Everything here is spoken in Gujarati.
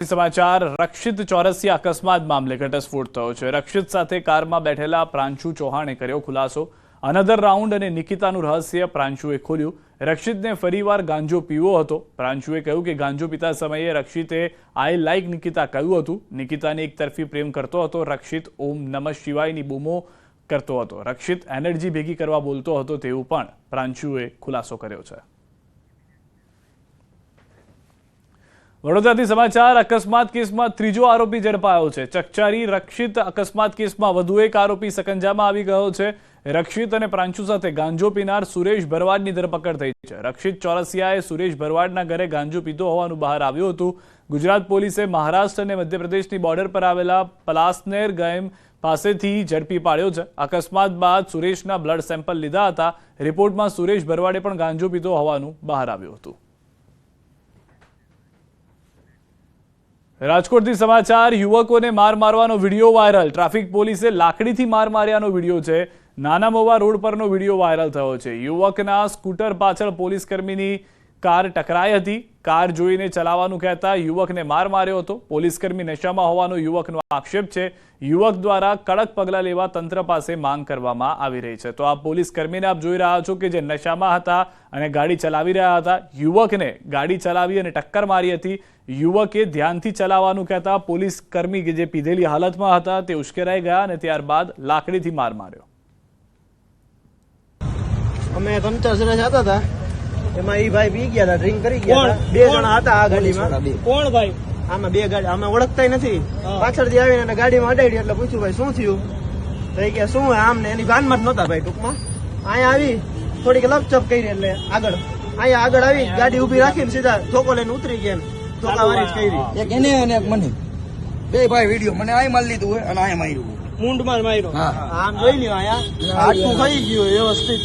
સમાચાર રક્ષિત ચોરસિયા અકસ્માત મામલે ઘટસ્ફોટ થયો છે। રક્ષિત સાથે કારમાં બેઠેલા પ્રાંશુ ચૌહાણે કર્યો ખુલાસો। અનધર રાઉન્ડ અને નિકિતાનું રહસ્ય પ્રાંશુએ ખોલ્યું। રક્ષિતને ફરીવાર ગાંજો પીવો હતો। પ્રાંશુએ કહ્યું કે ગાંજો પીતા સમયે રક્ષિતે આઈ લાઇક નિકિતા કહ્યું હતું। નિકિતાને એક તરફી પ્રેમ કરતો હતો। રક્ષિત ઓમ નમઃ શિવાયની બૂમો કરતો હતો। રક્ષિત એનર્જી ભેગી કરવા બોલતો હતો તેવું પણ પ્રાંશુએ ખુલાસો કર્યો છે। વડોદરાથી સમાચાર અકસ્માત કેસમાં ત્રીજો આરોપી ઝડપાયો છે। ચકચારી રક્ષિત અકસ્માત કેસમાં વધુ એક આરોપી સકંજામાં આવી ગયો છે। રક્ષિત અને પ્રાંશુ સાથે ગાંજો પીનાર સુરેશ ભરવાડની ધરપકડ થઈ છે। રક્ષિત ચોરસિયાએ સુરેશ ભરવાડના ઘરે ગાંજો પીતો હોવાનું બહાર આવ્યું હતું। ગુજરાત પોલીસે મહારાષ્ટ્ર અને મધ્યપ્રદેશની બોર્ડર પર આવેલા પલાસનેર ગામ પાસેથી ઝડપી પાડ્યો છે। અકસ્માત બાદ સુરેશના બ્લડ સેમ્પલ લીધા હતા। રિપોર્ટમાં સુરેશ ભરવાડે પણ ગાંજો પીતો હોવાનું બહાર આવ્યું હતું। રાજકોટથી સમાચાર યુવકોને માર મારવાનો વિડીયો વાયરલ। ટ્રાફિક પોલીસે લાકડીથી માર માર્યાનો વિડીયો છે। નાના મોવા રોડ પરનો વિડીયો વાયરલ થયો છે। યુવકના સ્કૂટર પાછળ પોલીસ કર્મીની કાર ટકરાઈ હતી। કાર જોઈને ચલાવવાનું કહેતા યુવકને માર માર્યો હતો। પોલીસ કર્મી નશામાં હોવાનો યુવકનો આક્ષેપ છે। યુવક દ્વારા કડક પગલાં લેવા તંત્ર પાસે માંગ કરવામાં આવી રહી છે। તો આ પોલીસ કર્મીને આપ જોઈ રહ્યા છો કે જે નશામાં હતા અને ગાડી ચલાવી રહ્યા હતા। યુવકને ગાડી ચલાવી અને ટક્કર મારી હતી। યુવકે ધ્યાનથી ચલાવવાનું કહેતા પોલીસ કર્મી કે જે પીધેલી હાલતમાં હતા તે ઉશ્કેરાઈ ગયા અને ત્યારબાદ લાકડીથી માર માર્યો। અમે કંચર સરસ હતા હતા એમાં ઈ ભાઈ પી ગયા હતા, ડ્રિંક કરી ગયા હતા। બે જણા હતા આ ગાડીમાં। કોણ ભાઈ? આમાં બે ગાડી અમે ઓળખતા નથી। પાછળથી આવીને ગાડીમાં અડાડી એટલે પૂછ્યું ભાઈ શું થયું, તો એ કે શું આમ ને એની ભાનમાં જ નહોતા ભાઈ। ટૂંકમાં અહીંયા આવી થોડીક લપચપ કરી એટલે અહીંયા આગળ આવી ગાડી ઉભી રાખીને સીધા ધોકો લઈને ઉતરી ગયા। ધોકાવારી જ કરી એક એને અને એક મને બે ભાઈ વિડીયો મને આઈ મારી લીધું હોય અને આયા માર્યું મૂંઢમાં માર્યો। આમ જોઈ લ્યો અહીંયા હાથું થઈ ગયું વ્યવસ્થિત।